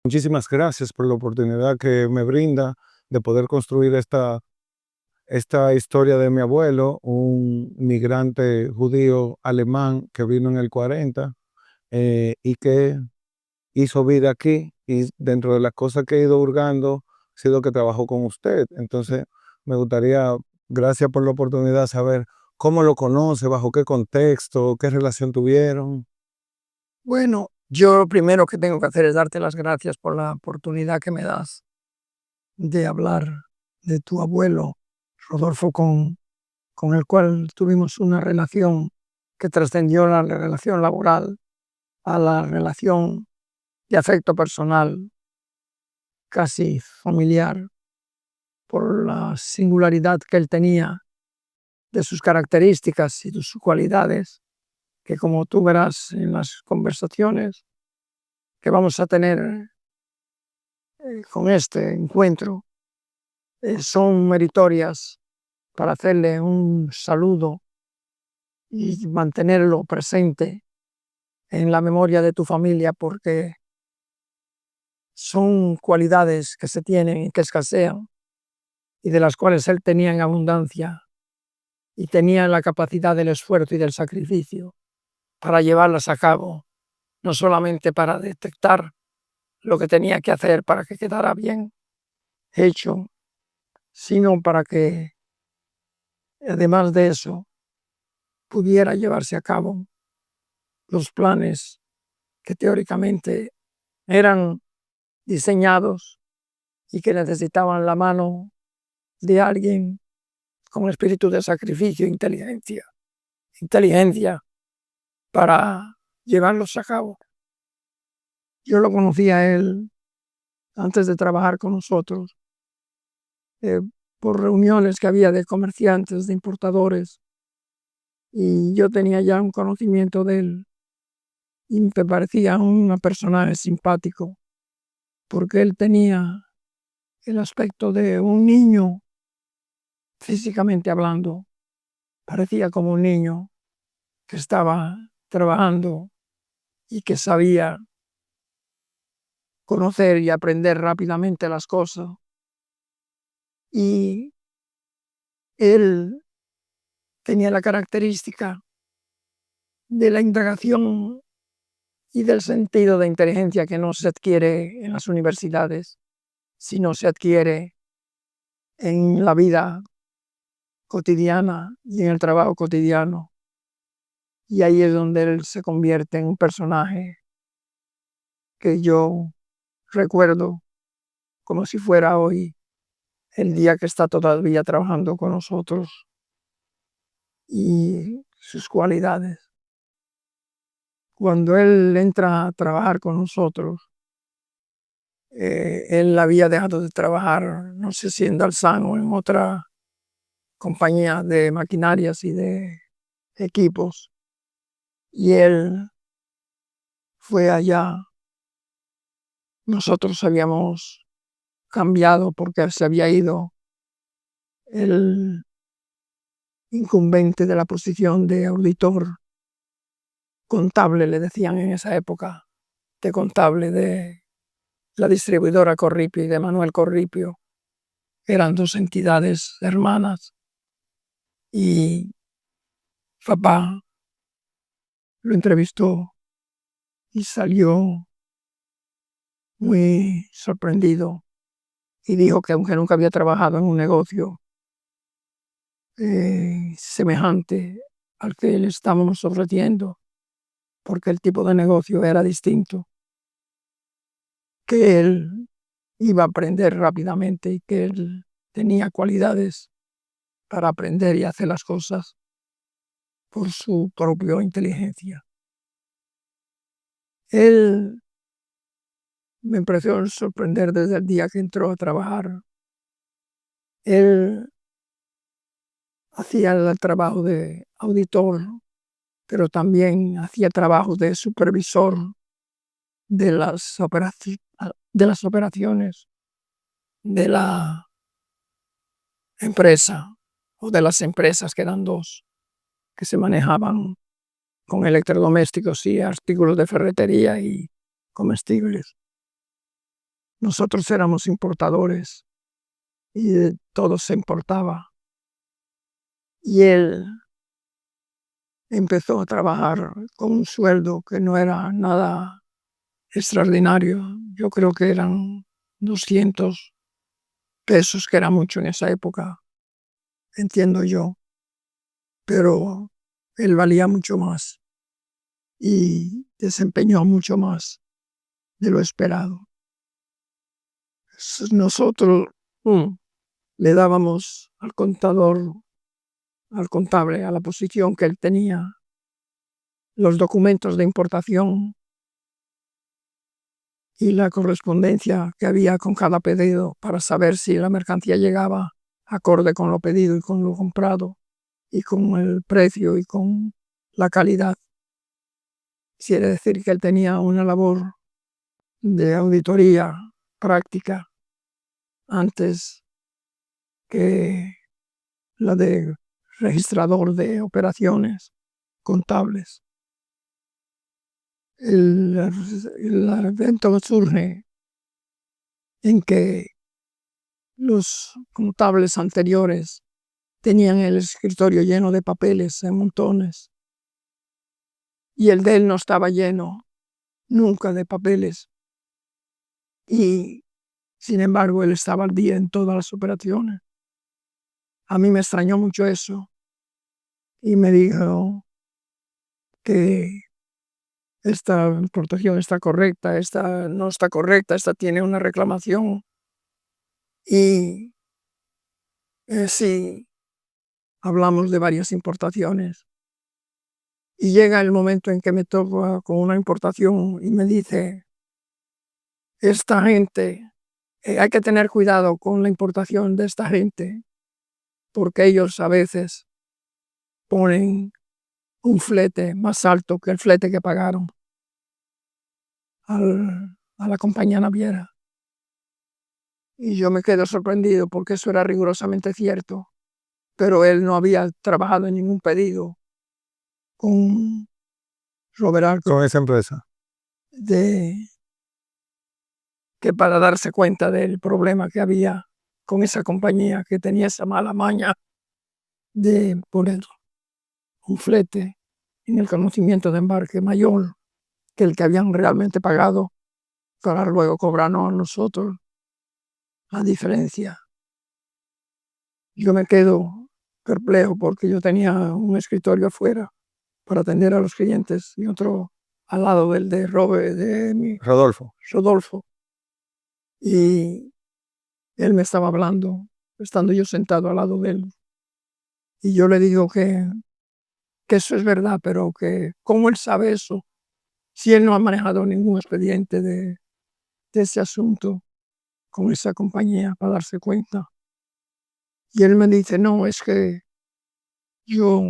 Muchísimas gracias por la oportunidad que me brinda de poder construir esta historia de mi abuelo, un migrante judío alemán que vino en el 40 y que hizo vida aquí. Y dentro de las cosas que he ido hurgando, ha sido que trabajó con usted. Entonces, me gustaría, gracias por la oportunidad, saber cómo lo conoce, bajo qué contexto, qué relación tuvieron. Bueno, yo lo primero que tengo que hacer es darte las gracias por la oportunidad que me das de hablar de tu abuelo, Rodolfo, con el cual tuvimos una relación que trascendió la relación laboral a la relación de afecto personal, casi familiar, por la singularidad que él tenía de sus características y de sus cualidades, que como tú verás en las conversaciones que vamos a tener con este encuentro, son meritorias para hacerle un saludo y mantenerlo presente en la memoria de tu familia, porque son cualidades que se tienen y que escasean y de las cuales él tenía en abundancia y tenía la capacidad del esfuerzo y del sacrificio para llevarlas a cabo, no solamente para detectar lo que tenía que hacer para que quedara bien hecho, sino para que, además de eso, pudiera llevarse a cabo los planes que teóricamente eran diseñados y que necesitaban la mano de alguien con espíritu de sacrificio e inteligencia para llevarlos a cabo. Yo lo conocí a él antes de trabajar con nosotros, eh, por reuniones que había de comerciantes, de importadores, y yo tenía ya un conocimiento de él y me parecía un personaje simpático porque él tenía el aspecto de un niño físicamente hablando, parecía como un niño que estaba trabajando y que sabía conocer y aprender rápidamente las cosas. Y él tenía la característica de la indagación y del sentido de inteligencia que no se adquiere en las universidades, sino se adquiere en la vida cotidiana y en el trabajo cotidiano. Y ahí es donde él se convierte en un personaje que yo recuerdo como si fuera hoy el día que está todavía trabajando con nosotros y sus cualidades. Cuando él entra a trabajar con nosotros, él había dejado de trabajar, no sé si en Dalsan o en otra compañía de maquinarias y de equipos, y él fue allá. Nosotros habíamos cambiado porque se había ido el incumbente de la posición de auditor contable, le decían en esa época, de contable de la distribuidora Corripio y de Manuel Corripio. Eran dos entidades hermanas y papá lo entrevistó y salió muy sorprendido y dijo que aunque nunca había trabajado en un negocio semejante al que le estábamos ofreciendo, porque el tipo de negocio era distinto, que él iba a aprender rápidamente y que él tenía cualidades para aprender y hacer las cosas por su propia inteligencia. Él me empezó a sorprender desde el día que entró a trabajar. Él hacía el trabajo de auditor, pero también hacía trabajo de supervisor de de las operaciones de la empresa o de las empresas, que eran dos, que se manejaban con electrodomésticos y artículos de ferretería y comestibles. nosotros éramos importadores y todo se importaba. Y él empezó a trabajar con un sueldo que no era nada extraordinario. Yo creo que eran 200 pesos, que era mucho en esa época, entiendo yo. Pero él valía mucho más y desempeñó mucho más de lo esperado. Nosotros le dábamos al contador, al contable, a la posición que él tenía, los documentos de importación y la correspondencia que había con cada pedido para saber si la mercancía llegaba acorde con lo pedido y con lo comprado y con el precio y con la calidad. Quiere decir que él tenía una labor de auditoría práctica antes que la de registrador de operaciones contables. El evento surge en que los contables anteriores tenían el escritorio lleno de papeles en montones y el de él no estaba lleno nunca de papeles, y sin embargo él estaba al día en todas las operaciones. A mí me extrañó mucho eso y me dijo que esta importación está correcta, esta no está correcta, esta tiene una reclamación. Y sí, hablamos de varias importaciones. Y llega el momento en que me toca con una importación y me dice, esta gente, hay que tener cuidado con la importación de esta gente, porque ellos a veces ponen un flete más alto que el flete que pagaron a la compañía naviera. Y yo me quedo sorprendido porque eso era rigurosamente cierto, pero él no había trabajado en ningún pedido con Robert Arco Con esa empresa. que para darse cuenta del problema que había con esa compañía, que tenía esa mala maña de poner un flete en el conocimiento de embarque mayor que el que habían realmente pagado, para luego cobrarnos a nosotros la diferencia. Yo me quedo perplejo porque yo tenía un escritorio afuera para atender a los clientes y otro al lado del de Rodolfo. Rodolfo. Y él me estaba hablando, estando yo sentado al lado de él. Y yo le digo que eso es verdad, pero que ¿cómo él sabe eso si él no ha manejado ningún expediente de ese asunto con esa compañía para darse cuenta? Y él me dice, no, es que yo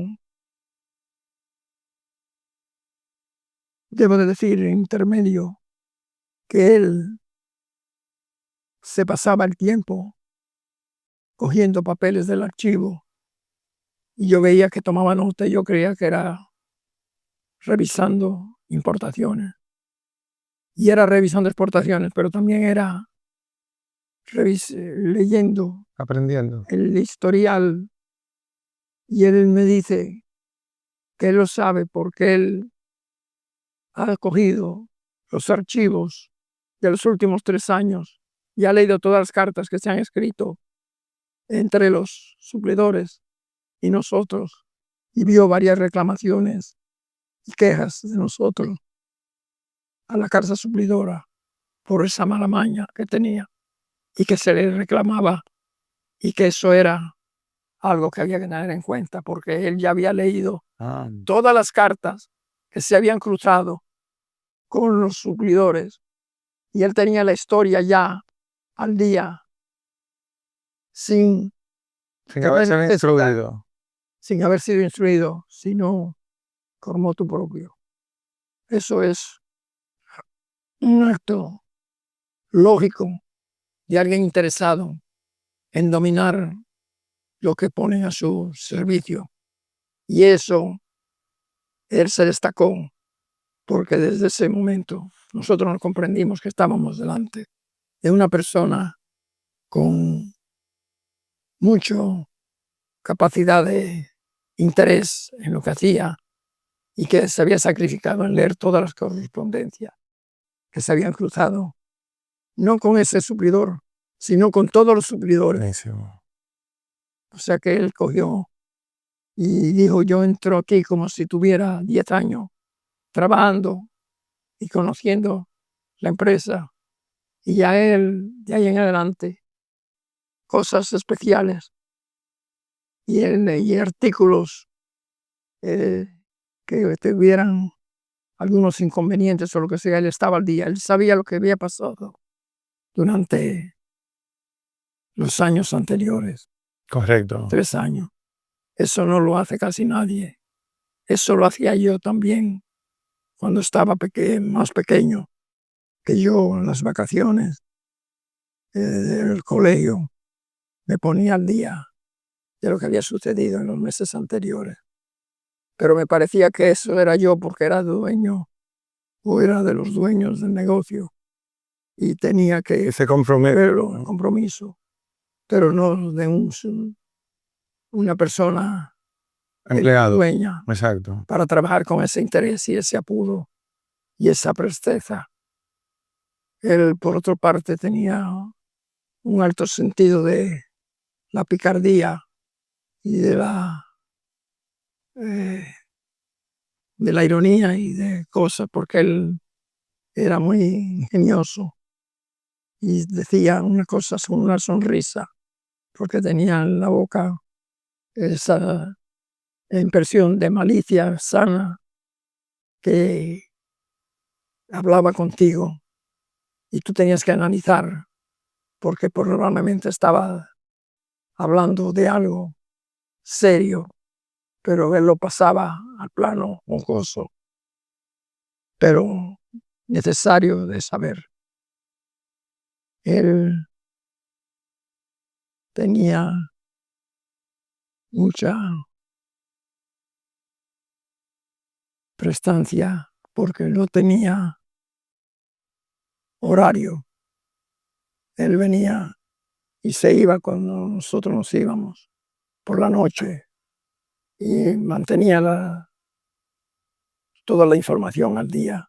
debo de decir en intermedio que él se pasaba el tiempo cogiendo papeles del archivo y yo veía que tomaba nota y yo creía que era revisando importaciones. Y era revisando exportaciones, pero también era leyendo Aprendiendo. el historial. Y él me dice que él lo sabe porque él ha cogido los archivos de los últimos 3 años y ha leído todas las cartas que se han escrito entre los suplidores y nosotros, y vio varias reclamaciones y quejas de nosotros a la casa suplidora por esa mala maña que tenía y que se le reclamaba, y que eso era algo que había que tener en cuenta porque él ya había leído todas las cartas que se habían cruzado con los suplidores y él tenía la historia ya al día sin haber sido instruido. sin haber sido instruido, sino por motu propio. Eso es un acto lógico de alguien interesado en dominar lo que ponen a su servicio. Y eso, él se destacó porque desde ese momento nosotros nos comprendimos que estábamos delante de una persona con mucha capacidad de interés en lo que hacía y que se había sacrificado en leer todas las correspondencias que se habían cruzado, no con ese suplidor, sino con todos los suplidores. Buenísimo. O sea que él cogió y dijo, yo entro aquí como si tuviera 10 años trabajando y conociendo la empresa. Y ya él, de ahí en adelante, cosas especiales y artículos que tuvieran algunos inconvenientes o lo que sea, él estaba al día, él sabía lo que había pasado durante los años anteriores, Correcto. 3 años. Eso no lo hace casi nadie. Eso lo hacía yo también cuando estaba más pequeño, que yo en las vacaciones del colegio me ponía al día de lo que había sucedido en los meses anteriores. Pero me parecía que eso era yo porque era dueño o era de los dueños del negocio y tenía que Ese compromiso. verlo en compromiso, pero no de una persona Empleado. dueña Exacto. para trabajar con ese interés y ese apuro y esa presteza. Él, por otra parte, tenía un alto sentido de la picardía y eh, de la ironía y de cosas, porque él era muy ingenioso y decía unas cosas con una sonrisa, porque tenía en la boca esa impresión de malicia sana que hablaba contigo y tú tenías que analizar, porque probablemente estaba hablando de algo serio, pero él lo pasaba al plano jocoso, pero necesario de saber. Él tenía mucha prestancia porque no tenía horario. Él venía y se iba cuando nosotros nos íbamos por la noche y mantenía toda la información al día.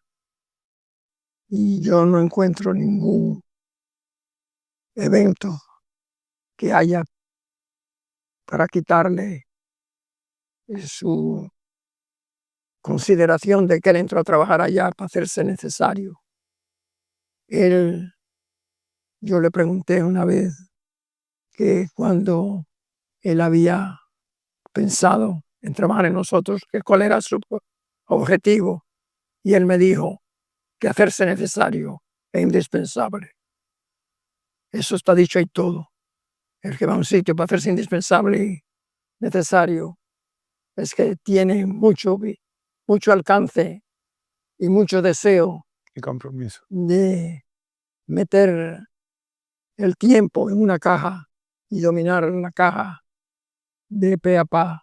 Y yo no encuentro ningún evento que haya para quitarle su consideración de que él entró a trabajar allá para hacerse necesario. Yo le pregunté una vez que cuando él había pensado en trabajar en nosotros, que cuál era su objetivo, y él me dijo que hacerse necesario e indispensable. Eso está dicho ahí todo. El que va a un sitio para hacerse indispensable y necesario es que tiene mucho alcance y mucho deseo Y compromiso. de meter el tiempo en una caja y dominar la caja de pe a pa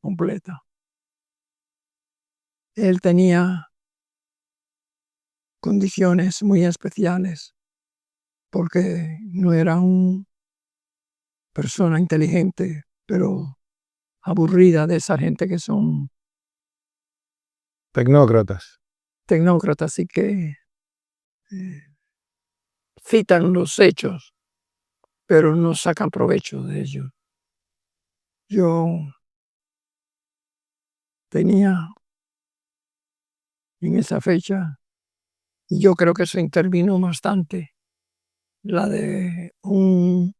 completa. Él tenía condiciones muy especiales porque no era una persona inteligente, pero aburrida de esa gente que son Tecnócratas. tecnócratas y que eh, citan los hechos, pero no sacan provecho de ellos. Yo tenía en esa fecha, y yo creo que eso intervino bastante, la de un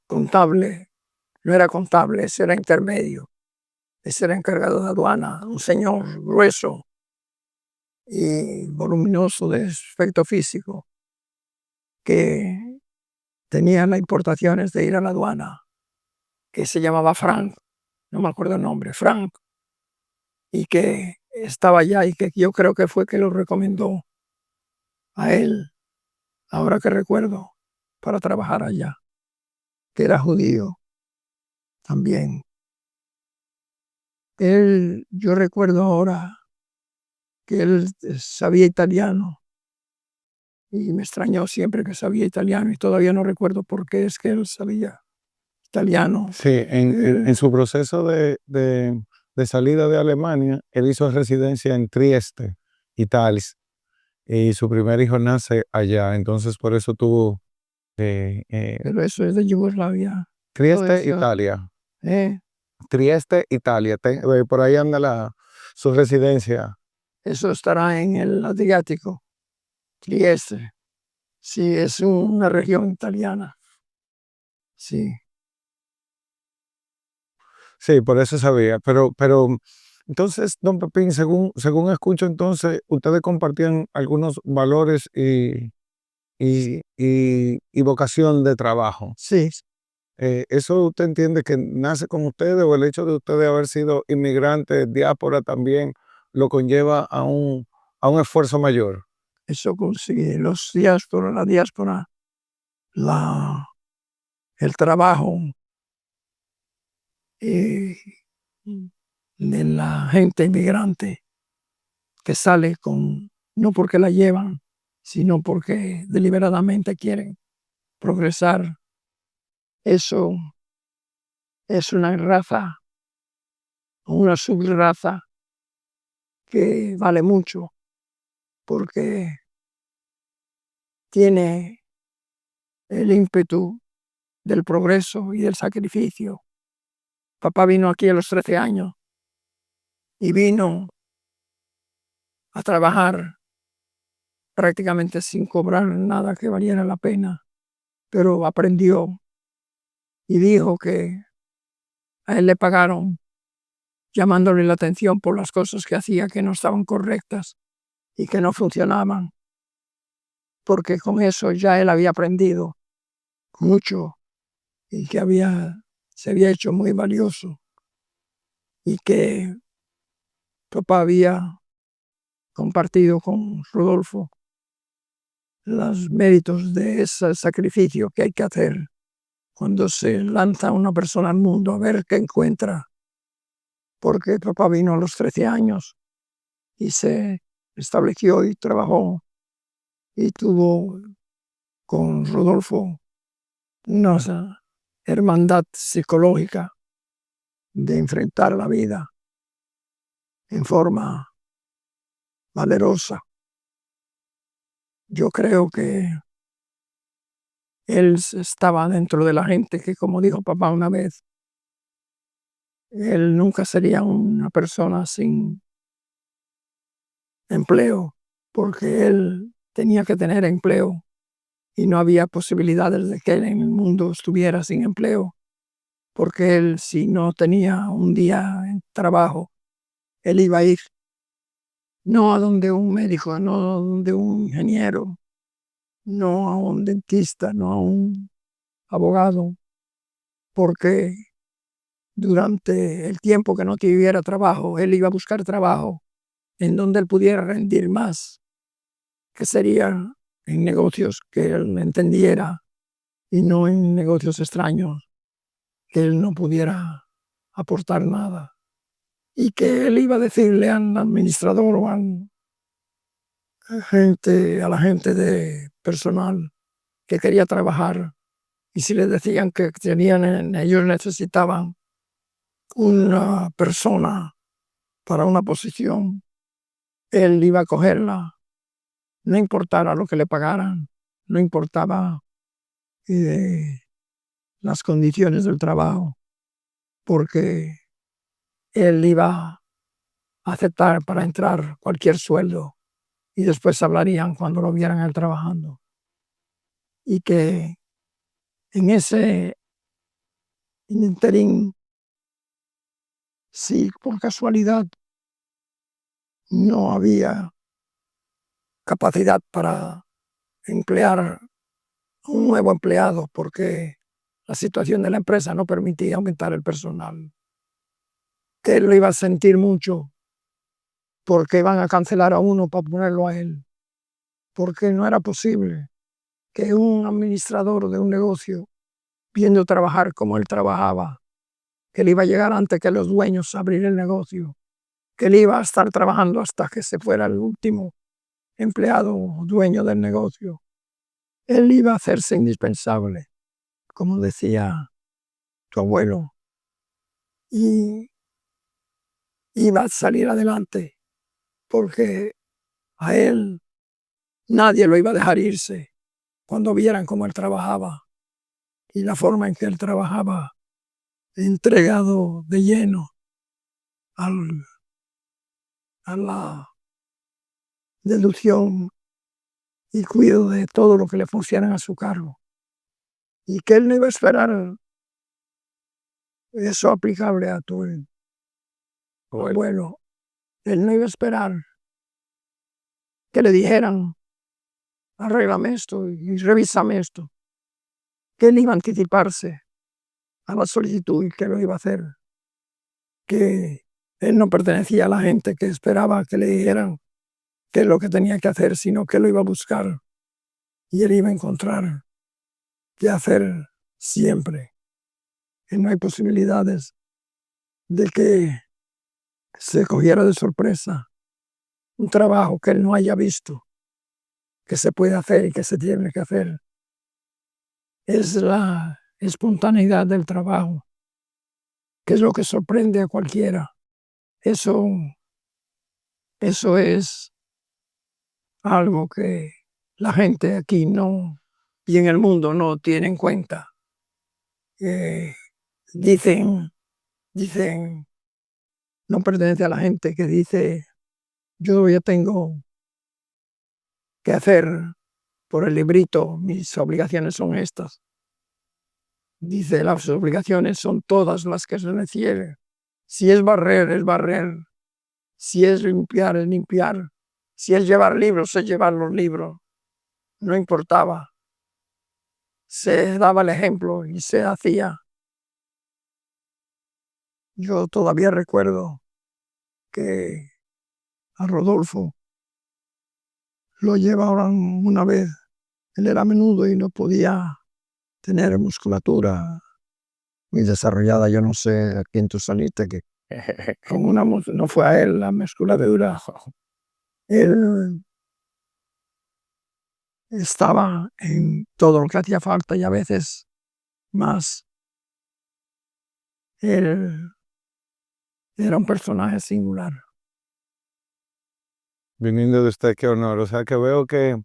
contable, no era contable, ese era intermedio, ese era encargado de aduana, un señor grueso y voluminoso de aspecto físico, que tenía las importaciones de ir a la aduana, que se llamaba Frank, no me acuerdo el nombre, Frank, y que estaba allá y que yo creo que fue que lo recomendó a él, ahora que recuerdo, para trabajar allá, que era judío también. Yo recuerdo ahora que él sabía italiano y me extrañó siempre que sabía italiano y todavía no recuerdo por qué es que él sabía italiano. Sí, en su proceso de salida de Alemania, él hizo residencia en Trieste, Italia, y su primer hijo nace allá, entonces por eso tuvo Pero eso es de Yugoslavia. Todo Trieste, eso, Italia. ¿eh? Trieste, Italia. Por ahí anda su residencia. Eso estará en el Adriático, Trieste. Sí, es una región italiana. Sí, Sí, por eso sabía. Pero entonces, don Pepín, según escucho, entonces, ustedes compartían algunos valores y vocación de trabajo. sí, ¿Eso usted entiende que nace con ustedes o el hecho de ustedes haber sido inmigrantes, diáspora también lo conlleva a un esfuerzo mayor? eso consigue los diáspora, la diáspora, la, el trabajo eh, de la gente inmigrante que sale no porque la llevan, sino porque deliberadamente quieren progresar. Eso es una raza, una subraza que vale mucho porque tiene el ímpetu del progreso y del sacrificio. Papá vino aquí a los 13 años y vino a trabajar prácticamente sin cobrar nada que valiera la pena, pero aprendió y dijo que a él le pagaron llamándole la atención por las cosas que hacía que no estaban correctas y que no funcionaban, porque con eso ya él había aprendido mucho y que se había hecho muy valioso y que papá había compartido con Rodolfo los méritos de ese sacrificio que hay que hacer cuando se lanza una persona al mundo a ver qué encuentra, porque papá vino a los 13 años y se estableció y trabajó y tuvo con Rodolfo una hermandad psicológica de enfrentar la vida en forma valerosa. Yo creo que él estaba dentro de la gente que, como dijo papá una vez, él nunca sería una persona sin empleo, porque él tenía que tener empleo y no había posibilidades de que él en el mundo estuviera sin empleo, porque él si no tenía un día en trabajo, él iba a ir no a donde un médico, no a donde un ingeniero, no a un dentista, no a un abogado, porque durante el tiempo que no tuviera trabajo, él iba a buscar trabajo en donde él pudiera rendir más, que sería en negocios que él entendiera y no en negocios extraños que él no pudiera aportar nada. Y que él iba a decirle al administrador o a la gente de personal que quería trabajar y si le decían que ellos necesitaban una persona para una posición, él iba a cogerla, no importara lo que le pagaran, no importaba las condiciones del trabajo, porque él iba a aceptar para entrar cualquier sueldo y después hablarían cuando lo vieran él trabajando. Y que en ese interín, si por casualidad no había capacidad para emplear a un nuevo empleado porque la situación de la empresa no permitía aumentar el personal, que él lo iba a sentir mucho porque iban a cancelar a uno para ponerlo a él, porque no era posible que un administrador de un negocio, viendo trabajar como él trabajaba, que le iba a llegar antes que los dueños a abrir el negocio, que él iba a estar trabajando hasta que se fuera el último empleado o dueño del negocio. Él iba a hacerse indispensable, como decía tu abuelo, y iba a salir adelante, porque a él nadie lo iba a dejar irse cuando vieran cómo él trabajaba y la forma en que él trabajaba, entregado de lleno al, a la deducción y cuidado de todo lo que le pusieran a su cargo. Y que él no iba a esperar eso aplicable a tu abuelo. Él no iba a esperar que le dijeran, arréglame esto y revísame esto. Que él iba a anticiparse a la solicitud y que lo iba a hacer. Que él no pertenecía a la gente que esperaba que le dijeran qué es lo que tenía que hacer, sino que lo iba a buscar y él iba a encontrar qué hacer siempre. Que no hay posibilidades de que se cogiera de sorpresa un trabajo que él no haya visto, que se puede hacer y que se tiene que hacer. Es la espontaneidad del trabajo, que es lo que sorprende a cualquiera. Eso es algo que la gente aquí no, y en el mundo no tiene en cuenta. Dicen, no pertenece a la gente que dice, yo ya tengo que hacer por el librito, mis obligaciones son estas. Dice, las obligaciones son todas las que se refieren. Si es barrer, es barrer. Si es limpiar, es limpiar. Si es llevar libros, es llevar los libros. No importaba. Se daba el ejemplo y se hacía. Yo todavía recuerdo que a Rodolfo lo llevaron una vez. Él era menudo y no podía tener musculatura muy desarrollada. Yo no sé a quién tú saliste, que con no fue a él la musculatura. Él estaba en todo lo que hacía falta y a veces más. Él era un personaje singular. Viniendo de usted, qué honor. O sea que veo que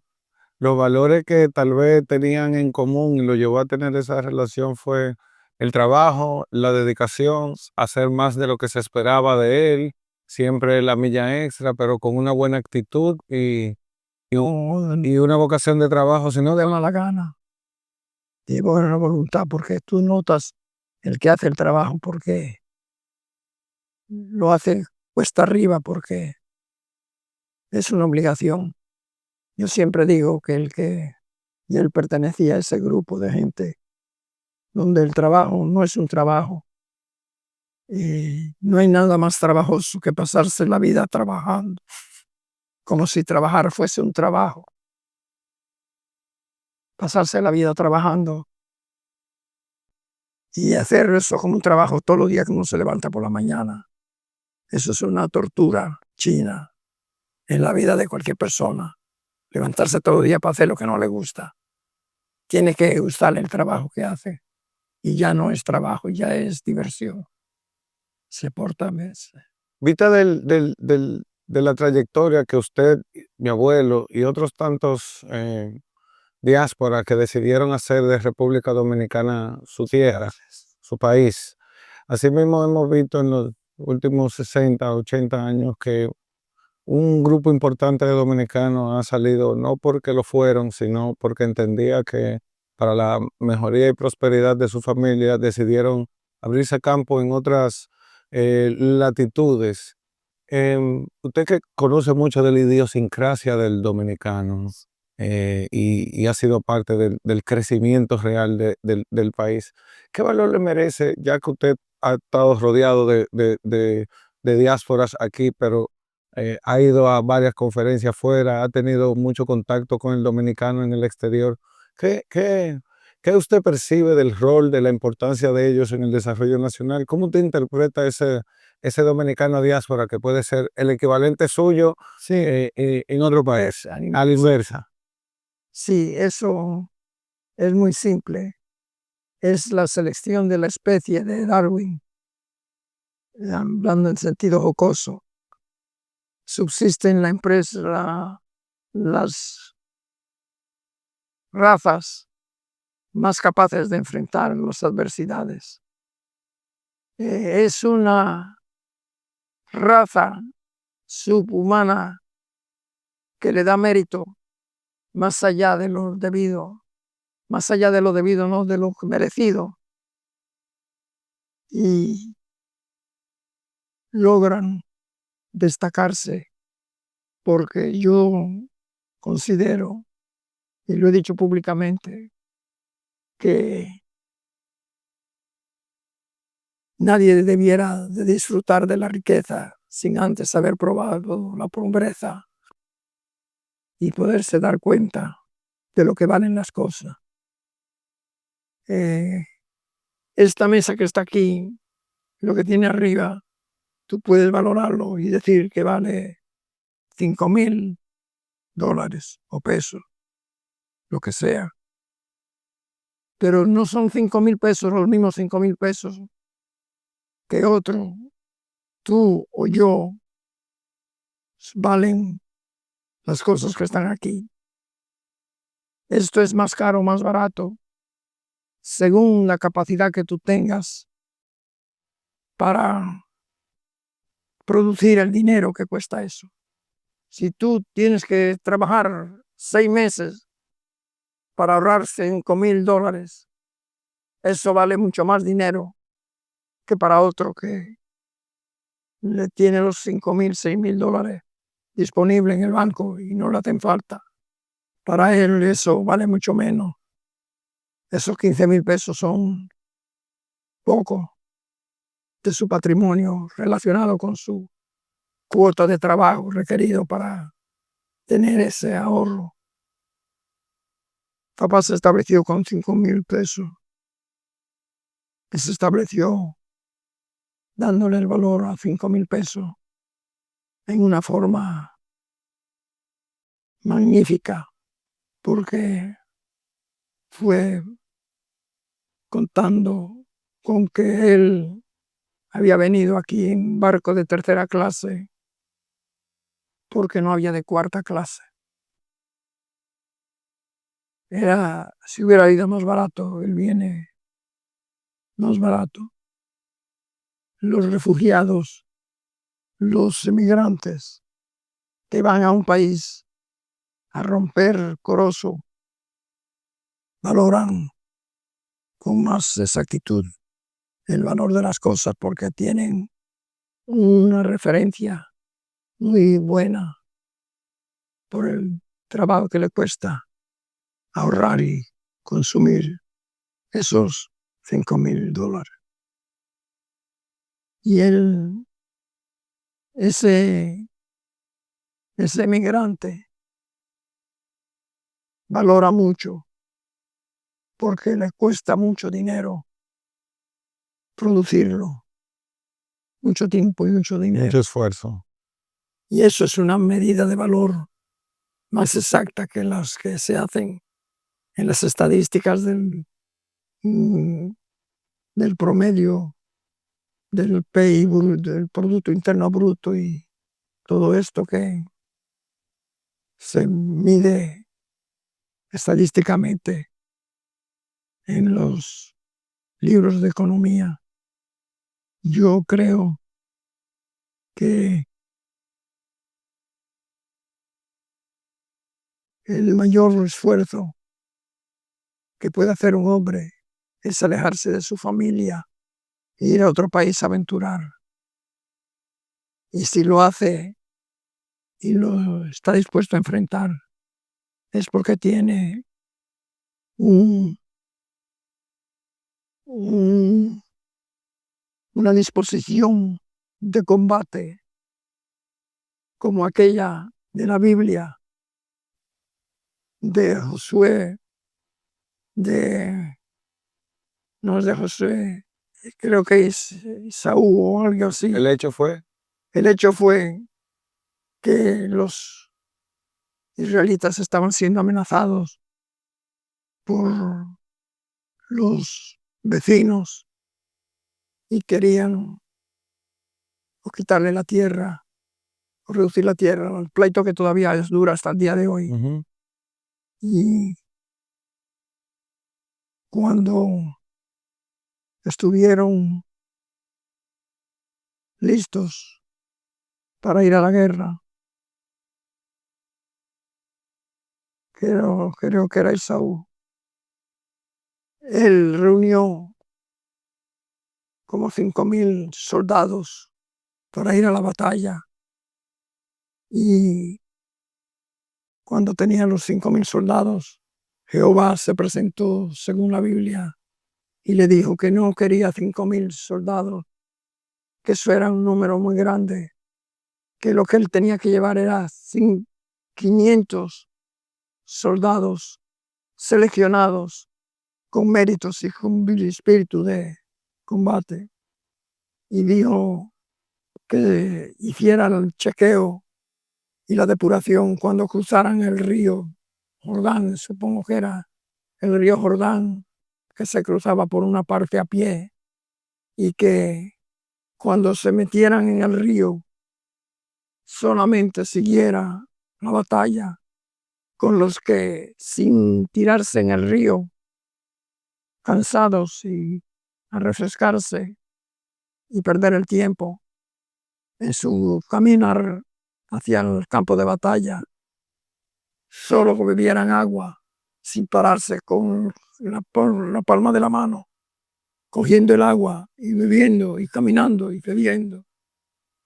los valores que tal vez tenían en común y lo llevó a tener esa relación fue el trabajo, la dedicación, hacer más de lo que se esperaba de él, siempre la milla extra, pero con una buena actitud y una vocación de trabajo, sino de De mala gana, de buena voluntad, porque tú notas el que hace el trabajo, porque lo hace cuesta arriba, porque es una obligación. Yo siempre digo que y él pertenecía a ese grupo de gente donde el trabajo no es un trabajo. Y no hay nada más trabajoso que pasarse la vida trabajando, como si trabajar fuese un trabajo. Pasarse la vida trabajando y hacer eso como un trabajo todos los días que uno se levanta por la mañana. Eso es una tortura china en la vida de cualquier persona. Levantarse todo el día para hacer lo que no le gusta. Tiene que gustarle el trabajo que hace. Y ya no es trabajo, ya es diversión. Se porta bien. vista de la trayectoria que usted, mi abuelo y otros tantos diásporas que decidieron hacer de República Dominicana su tierra, su país. Asimismo hemos visto en los últimos 60, 80 años que un grupo importante de dominicanos ha salido no porque lo fueron, sino porque entendía que para la mejoría y prosperidad de su familia decidieron abrirse campo en otras latitudes. Usted que conoce mucho de la idiosincrasia del dominicano y ha sido parte del crecimiento real del país, ¿qué valor le merece, ya que usted ha estado rodeado de diásporas aquí, pero ha ido a varias conferencias fuera, ha tenido mucho contacto con el dominicano en el exterior? ¿Qué usted percibe del rol, de la importancia de ellos en el desarrollo nacional? ¿Cómo usted interpreta ese dominicano diáspora que puede ser el equivalente suyo Sí, en otro país, a a la inversa. sí, eso es muy simple. Es la selección de la especie de Darwin, hablando en sentido jocoso. Subsisten las razas más capaces de enfrentar las adversidades. Es una raza subhumana que le da mérito más allá de lo debido, no de lo merecido, y logran destacarse porque yo considero, y lo he dicho públicamente, que nadie debiera de disfrutar de la riqueza sin antes haber probado la pobreza y poderse dar cuenta de lo que valen las cosas. Esta mesa que está aquí, lo que tiene arriba, tú puedes valorarlo y decir que vale $5,000 o pesos, lo que sea. Pero no son 5,000 pesos los mismos 5,000 pesos que otro, tú o yo, valen las cosas que están aquí. Esto es más caro o más barato según la capacidad que tú tengas para producir el dinero que cuesta eso. Si tú tienes que trabajar 6 meses para ahorrar $5,000, eso vale mucho más dinero que para otro que le tiene los 5,000, $6,000 disponibles en el banco y no le hacen falta. Para él eso vale mucho menos. Esos 15,000 pesos son poco de su patrimonio relacionado con su cuota de trabajo requerido para tener ese ahorro. Papá se estableció con 5,000 pesos. Y se estableció dándole el valor a 5,000 pesos en una forma magnífica, porque fue contando con que él había venido aquí en barco de tercera clase porque no había de cuarta clase. Si hubiera ido más barato, él viene más barato. Los refugiados, los emigrantes que van a un país a romper corozo, valoran con más exactitud el valor de las cosas porque tienen una referencia muy buena por el trabajo que le cuesta ahorrar y consumir esos $5,000. Y ese emigrante valora mucho porque le cuesta mucho dinero producirlo, mucho tiempo y mucho dinero. Mucho esfuerzo. Y eso es una medida de valor más exacta que las que se hacen en las estadísticas del promedio del PIB, del Producto Interno Bruto y todo esto que se mide estadísticamente en los libros de economía. Yo creo que el mayor esfuerzo que puede hacer un hombre es alejarse de su familia e ir a otro país a aventurar. Y si lo hace y lo está dispuesto a enfrentar, es porque tiene una disposición de combate como aquella de la Biblia, de Josué, no es de Josué, creo que es Esaú o algo así. El hecho fue, El hecho fue que los israelitas estaban siendo amenazados por los vecinos y querían o quitarle la tierra o reducir la tierra, el pleito que todavía es dura hasta el día de hoy. ujú, Y cuando estuvieron listos para ir a la guerra, creo que era Esaú, él reunió como 5.000 soldados para ir a la batalla. Y cuando tenían los 5.000 soldados, Jehová se presentó, según la Biblia, y le dijo que no quería 5.000 soldados, que eso era un número muy grande, que lo que él tenía que llevar era 500 soldados seleccionados con méritos y con espíritu de combate. Y dijo que hicieran el chequeo y la depuración cuando cruzaran el río Jordán, supongo que era el río Jordán, que se cruzaba por una parte a pie, y que cuando se metieran en el río solamente siguiera la batalla con los que, sin tirarse en el río, cansados y a refrescarse y perder el tiempo en su caminar hacia el campo de batalla, solo bebieran agua sin pararse con la palma de la mano, cogiendo el agua y bebiendo y caminando y bebiendo,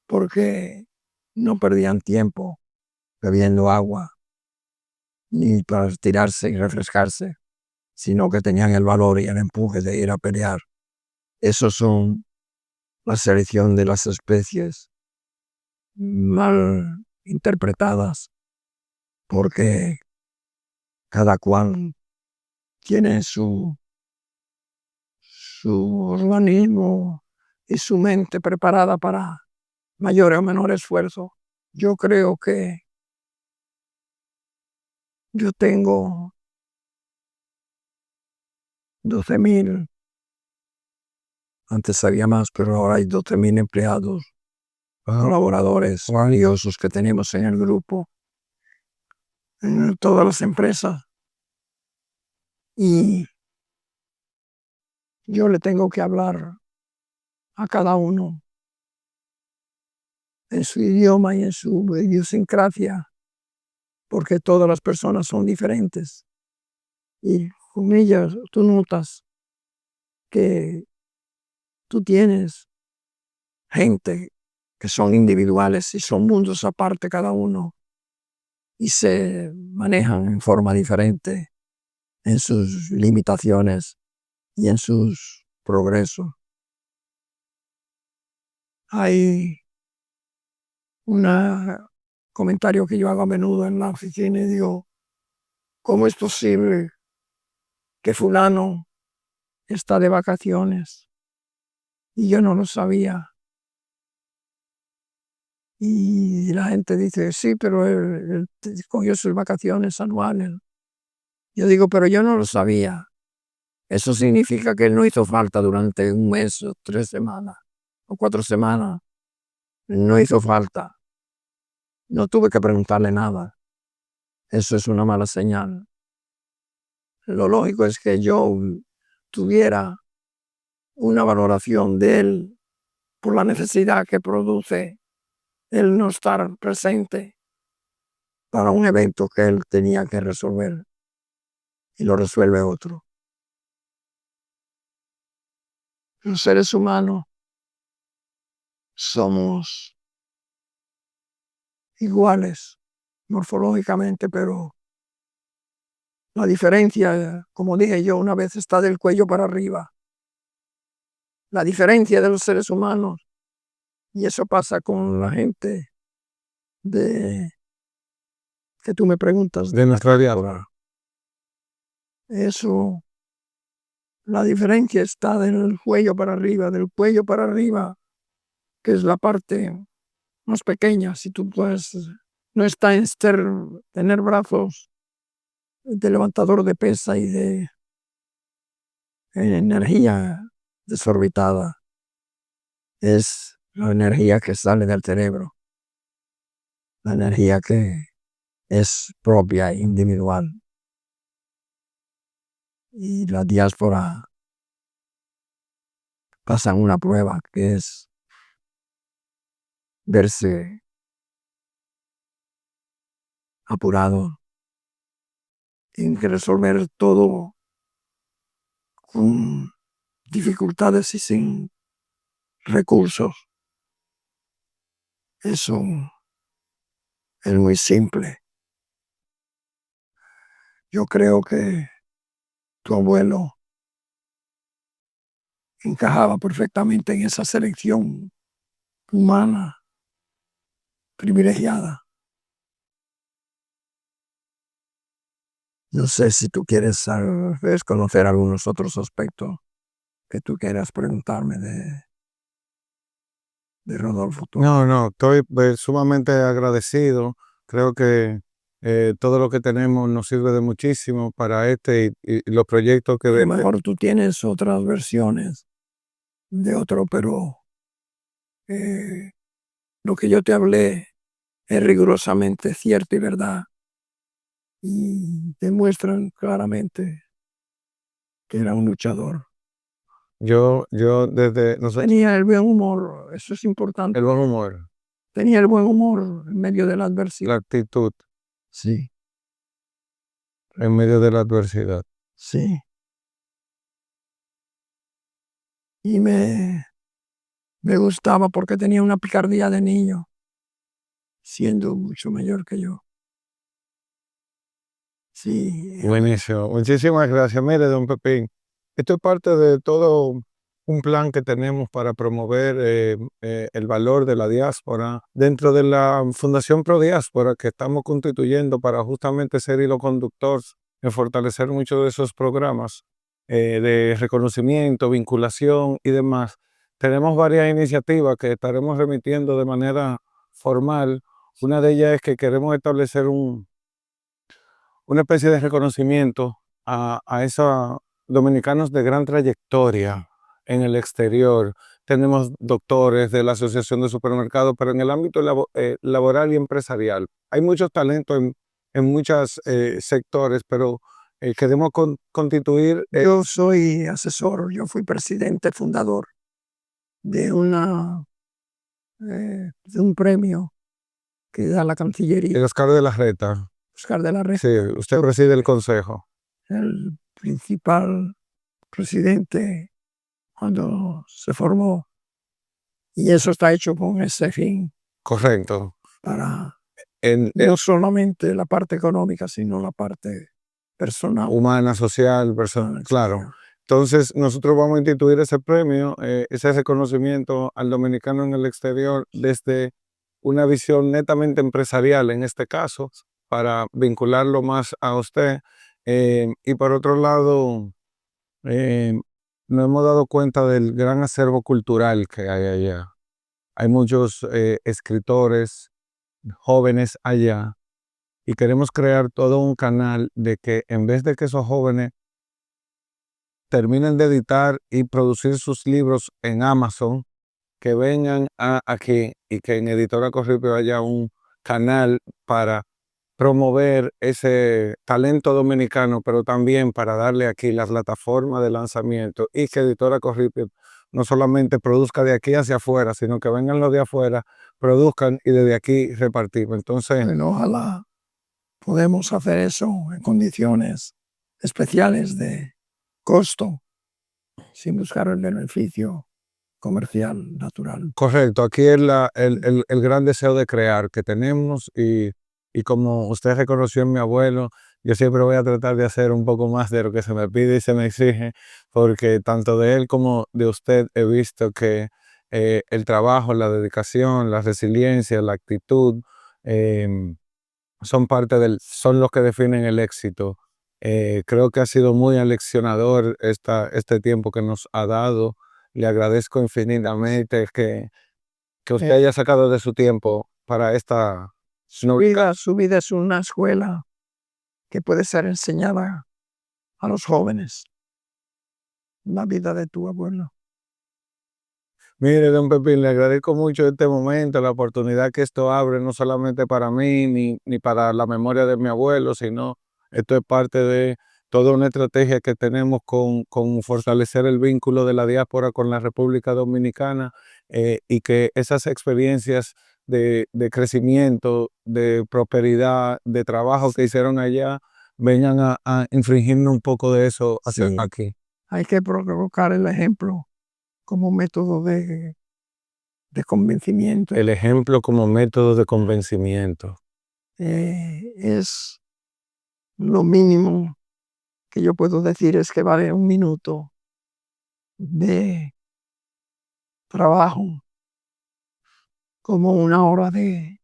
porque no perdían tiempo bebiendo agua ni para tirarse y refrescarse, sino que tenían el valor y el empuje de ir a pelear. Esos son la selección de las especies mal interpretadas, porque cada cual tiene su organismo y su mente preparada para mayor o menor esfuerzo. Yo creo que yo tengo 12.000, antes había más, pero ahora hay 12.000 empleados, colaboradores valiosos que tenemos en el grupo, en todas las empresas. Y yo le tengo que hablar a cada uno en su idioma y en su idiosincrasia, porque todas las personas son diferentes. Y con ellas tú notas que tú tienes gente que son individuales y son mundos aparte cada uno y se manejan en forma diferente en sus limitaciones y en sus progresos. Hay un comentario que yo hago a menudo en la oficina y digo, ¿cómo es posible que fulano está de vacaciones y yo no lo sabía? Y la gente dice, sí, pero él cogió sus vacaciones anuales. Yo digo, pero yo no lo sabía. Eso significa que él no hizo falta durante un mes o 3 semanas o 4 semanas. No hizo falta. No tuve que preguntarle nada. Eso es una mala señal. Lo lógico es que yo tuviera una valoración de él por la necesidad que produce el no estar presente para un evento que él tenía que resolver y lo resuelve otro. Los seres humanos somos iguales morfológicamente, pero la diferencia, como dije yo una vez, está del cuello para arriba. La diferencia de los seres humanos, y eso pasa con la gente de que tú me preguntas de nuestra diáspora. eso La diferencia está del cuello para arriba, que es la parte más pequeña. Si tú puedes, no está en tener brazos de levantador de pesa y de energía desorbitada. Es la energía que sale del cerebro, la energía que es propia, individual. Y la diáspora pasa una prueba que es verse apurado en que resolver todo con dificultades y sin recursos. Eso es muy simple. Yo creo que tu abuelo encajaba perfectamente en esa selección humana privilegiada. No sé si tú quieres conocer algunos otros aspectos que tú quieras preguntarme de Rodolfo. No, estoy sumamente agradecido. Creo que todo lo que tenemos nos sirve de muchísimo para y los proyectos que A lo mejor tú tienes otras versiones de otro, pero lo que yo te hablé es rigurosamente cierto y verdad. Y demuestran claramente que era un luchador. yo desde, no sé, Tenía el buen humor, eso es importante. el buen humor, Tenía el buen humor en medio de la la adversidad. actitud Sí, en medio de la adversidad. sí. Y me gustaba porque tenía una picardía de niño, siendo mucho mayor que yo. Sí, Buenísimo. Muchísimas gracias. Mire, don Pepín, esto es parte de todo un plan que tenemos para promover el valor de la diáspora dentro de la Fundación Pro Diáspora que estamos constituyendo para justamente ser hilo conductor en fortalecer muchos de esos programas de reconocimiento, vinculación y demás. Tenemos varias iniciativas que estaremos remitiendo de manera formal. Una de ellas es que queremos establecer una especie de reconocimiento a esos dominicanos de gran trayectoria en el exterior. Tenemos doctores de la Asociación de Supermercados, pero en el ámbito laboral y empresarial. Hay muchos talentos en muchos sectores, pero queremos constituir. yo soy asesor, yo fui presidente fundador de de un premio que da la Cancillería. El Oscar de la Reta. Oscar de la Renta, Sí, usted preside el consejo. el principal presidente cuando se formó. Y eso está hecho con ese fin, Correcto. para No no solamente la parte económica, sino la parte personal. Humana, social, personal, claro. Entonces, nosotros vamos a instituir ese premio, ese reconocimiento al dominicano en el exterior desde una visión netamente empresarial, en este caso, para vincularlo más a usted. Y por otro lado, eh, nos hemos dado cuenta del gran acervo cultural que hay allá. Hay muchos escritores jóvenes allá y queremos crear todo un canal de que en vez de que esos jóvenes terminen de editar y producir sus libros en Amazon, que vengan aquí y que en Editora Corripio haya un canal para promover ese talento dominicano, pero también para darle aquí la plataforma de lanzamiento y que Editora Corripio no solamente produzca de aquí hacia afuera, sino que vengan los de afuera, produzcan y desde aquí repartimos. Entonces, Bueno, ojalá podemos hacer eso en condiciones especiales de costo, sin buscar el beneficio comercial natural. correcto, aquí es el gran deseo de crear que tenemos y como usted reconoció en mi abuelo, yo siempre voy a tratar de hacer un poco más de lo que se me pide y se me exige, porque tanto de él como de usted he visto que el trabajo, la dedicación, la resiliencia, la actitud son son los que definen el éxito Creo que ha sido muy aleccionador este tiempo que nos ha dado. Le agradezco infinitamente que usted haya sacado de su tiempo para esta Su vida es una escuela que puede ser enseñada a los jóvenes. La vida de tu abuelo. Mire, don Pepín, le agradezco mucho este momento, la oportunidad que esto abre, no solamente para mí ni para la memoria de mi abuelo, sino esto es parte de toda una estrategia que tenemos con fortalecer el vínculo de la diáspora con la República Dominicana, y que esas experiencias de crecimiento, de prosperidad, de trabajo que hicieron allá, vengan a infringirnos un poco de eso hacia Sí. aquí. Hay que provocar el ejemplo como método de convencimiento. El ejemplo como método de convencimiento. Es lo mínimo que yo puedo decir, es que vale un minuto de trabajo como una hora de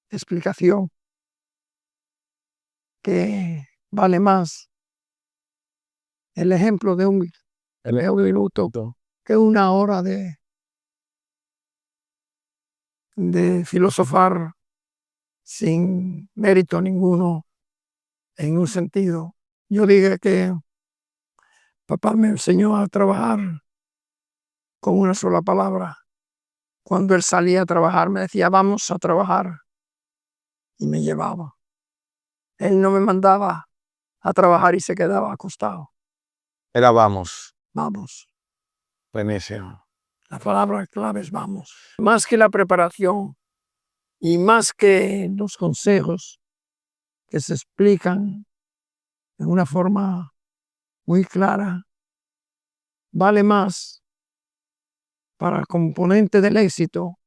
explicación, que vale más el ejemplo de un minuto que una hora de filosofar sin mérito ninguno en un sentido. Yo dije que papá me enseñó a trabajar con una sola palabra. Cuando él salía a trabajar me decía, vamos a trabajar, y me llevaba. Él no me mandaba a trabajar y se quedaba acostado. Era vamos. Vamos. Buenísimo. La palabra clave es vamos. Más que la preparación y más que los consejos que se explican de una forma muy clara, vale más para el componente del éxito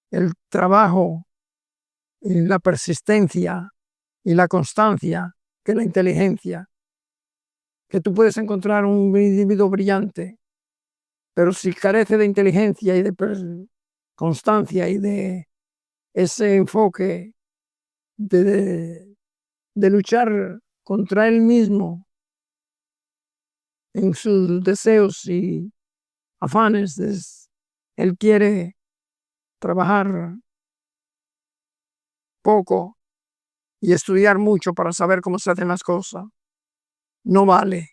el trabajo y la persistencia y la constancia que la inteligencia. Que tú puedes encontrar un individuo brillante, pero si carece de inteligencia y de constancia y de ese enfoque de luchar contra él mismo en sus deseos y afanes, él quiere trabajar poco y estudiar mucho para saber cómo se hacen las cosas. No vale.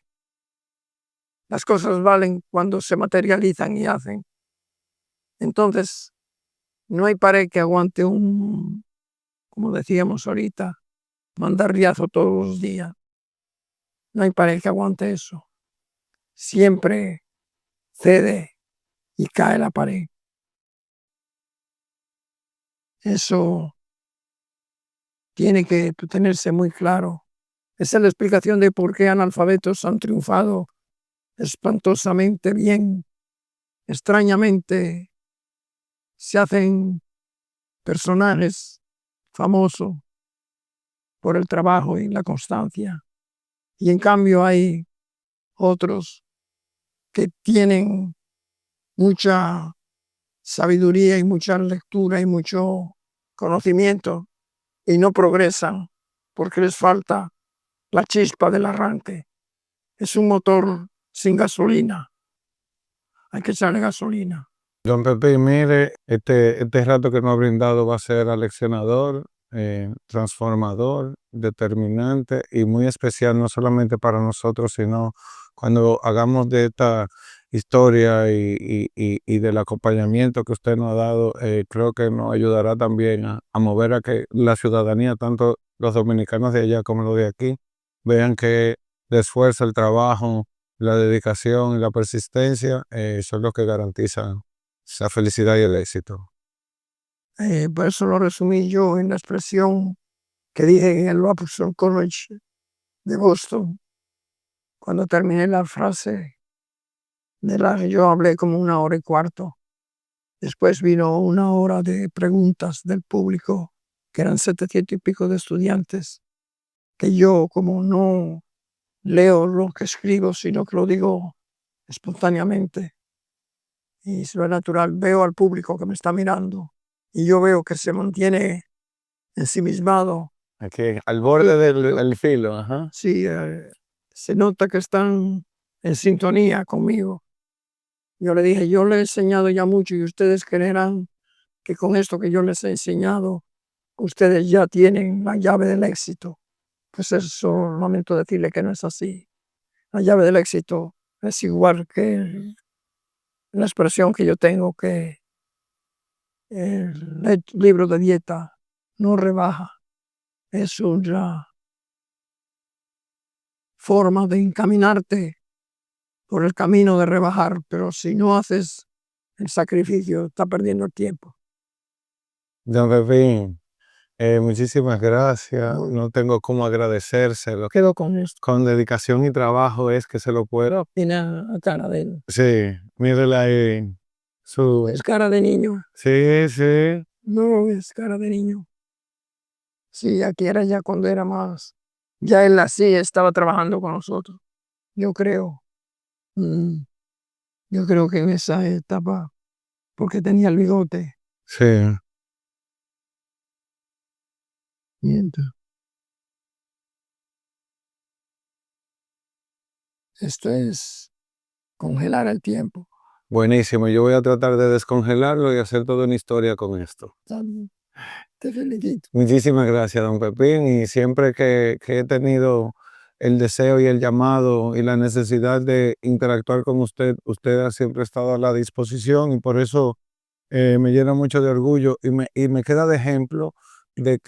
Las cosas valen cuando se materializan y hacen. Entonces, no hay pared que aguante como decíamos ahorita, mandar riazo todos los días. No hay pared que aguante eso. Siempre cede y cae la pared. Eso tiene que tenerse muy claro. Esa es la explicación de por qué analfabetos han triunfado espantosamente bien. Extrañamente se hacen personajes famosos por el trabajo y la constancia. Y en cambio hay otros que tienen mucha sabiduría y mucha lectura y mucho conocimiento y no progresan porque les falta la chispa del arranque. Es un motor sin gasolina. Hay que echarle gasolina. Don Pepe, mire, este rato que nos ha brindado va a ser aleccionador, transformador, determinante y muy especial, no solamente para nosotros, sino cuando hagamos de esta historia y del acompañamiento que usted nos ha dado, creo que nos ayudará también a mover a que la ciudadanía, tanto los dominicanos de allá como los de aquí, vean que el esfuerzo, el trabajo, la dedicación y la persistencia son los que garantizan esa felicidad y el éxito. Por eso lo resumí yo en la expresión que dije en el Washington College de Boston. Cuando terminé la frase de la que yo hablé como una hora y cuarto. Después vino una hora de preguntas del público, que eran 700 y pico de estudiantes, que yo, como no leo lo que escribo, sino que lo digo espontáneamente, y es lo natural, veo al público que me está mirando y yo veo que se mantiene ensimismado Aquí, al borde del filo, ajá. Sí, se nota que están en sintonía conmigo. Yo le dije, yo le he enseñado ya mucho y ustedes creerán que con esto que yo les he enseñado, ustedes ya tienen la llave del éxito. Pues eso lamento decirle que no es así. La llave del éxito es igual que la expresión que yo tengo que el libro de dieta no rebaja. Es una forma de encaminarte por el camino de rebajar, pero si no haces el sacrificio, estás perdiendo el tiempo. Don Pepín, muchísimas gracias. Muy- No tengo cómo agradecérselo. Quedo con esto. Con dedicación y trabajo es que se lo puedo. Tiene la cara de él. Sí, mírela ahí. Su... Es cara de niño. Sí, sí. No, es cara de niño. Sí, aquí era ya cuando era más. Ya él así estaba trabajando con nosotros. Yo creo. Mm, Yo creo que en esa etapa, porque tenía el bigote. Sí. Y entonces, esto es congelar el tiempo. Buenísimo. Yo voy a tratar de descongelarlo y hacer toda una historia con esto. Te felicito. Muchísimas gracias, don Pepín. Y siempre que he tenido el deseo y el llamado y la necesidad de interactuar con usted, usted ha siempre estado a la disposición y por eso me llena mucho de orgullo y me queda de ejemplo de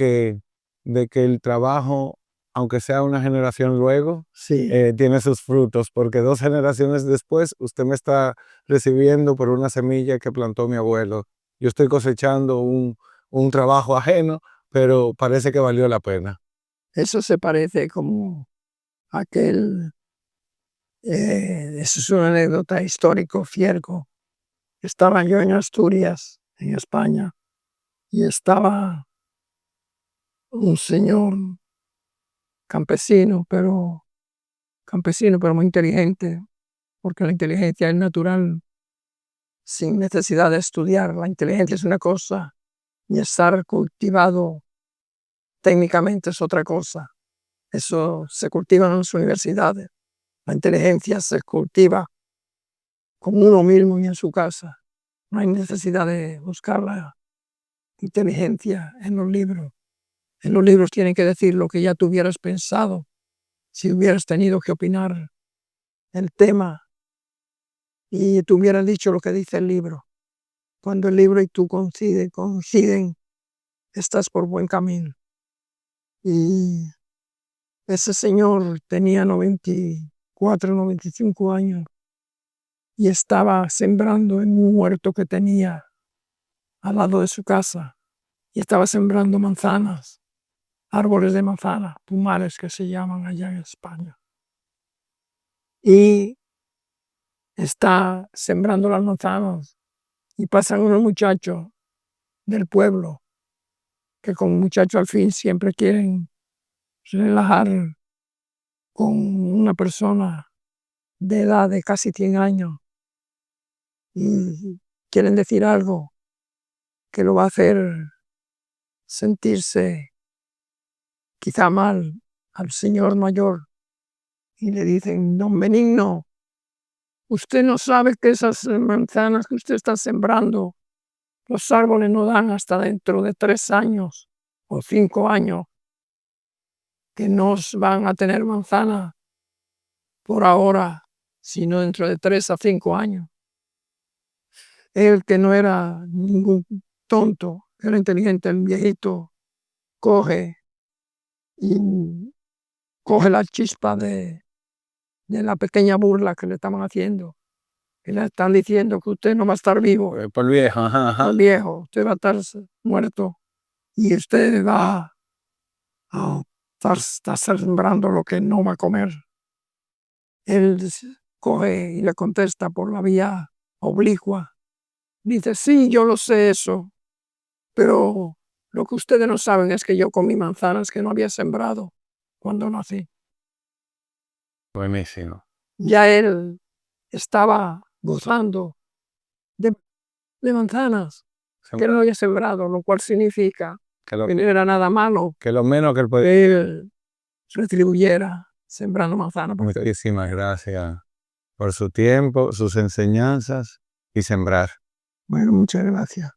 de que el trabajo, aunque sea una generación luego, Sí, tiene sus frutos, porque 2 generaciones después usted me está recibiendo por una semilla que plantó mi abuelo. Yo estoy cosechando un trabajo ajeno, pero parece que valió la pena. eso se parece como aquel. Eso es una anécdota histórico, cierto. Estaba yo en Asturias, en España, y estaba un señor campesino, pero muy inteligente, porque la inteligencia es natural, sin necesidad de estudiar. La inteligencia es una cosa y estar cultivado técnicamente es otra cosa. Eso se cultiva en las universidades. La inteligencia se cultiva con uno mismo y en su casa. No hay necesidad de buscar la inteligencia en los libros. En los libros tienen que decir lo que ya tú hubieras pensado si hubieras tenido que opinar el tema y tú hubieras dicho lo que dice el libro. Cuando el libro y tú coinciden, estás por buen camino. Y ese señor tenía 94, 95 años y estaba sembrando en un huerto que tenía al lado de su casa y estaba sembrando manzanas, árboles de manzana, pumares que se llaman allá en España. Y está sembrando las manzanas y pasan unos muchachos del pueblo que con muchachos al fin siempre quieren relajar con una persona de edad de casi 100 años y quieren decir algo que lo va a hacer sentirse quizá mal al señor mayor y le dicen, don Benigno, usted no sabe que esas manzanas que usted está sembrando, los árboles no dan hasta dentro de 3 años o 5 años, que no van a tener manzana por ahora, sino dentro de 3 a 5 años. Él, que no era ningún tonto, era inteligente, el viejito coge y coge la chispa de la pequeña burla que le estaban haciendo. Que le están diciendo que usted no va a estar vivo, Por viejo, ajá, ajá. viejo, usted va a estar muerto y usted va a estar sembrando lo que no va a comer. Él coge y le contesta por la vía oblicua. Dice, sí, yo lo sé eso, pero lo que ustedes no saben es que yo comí manzanas que no había sembrado cuando nací. Buenísimo. Ya él estaba gozando de manzanas que no había sembrado, lo cual significa que lo, que no era nada malo que lo menos que él podía. que él retribuyera sembrando manzanas. Muchísimas gracias por su tiempo, sus enseñanzas y sembrar. Bueno, muchas gracias.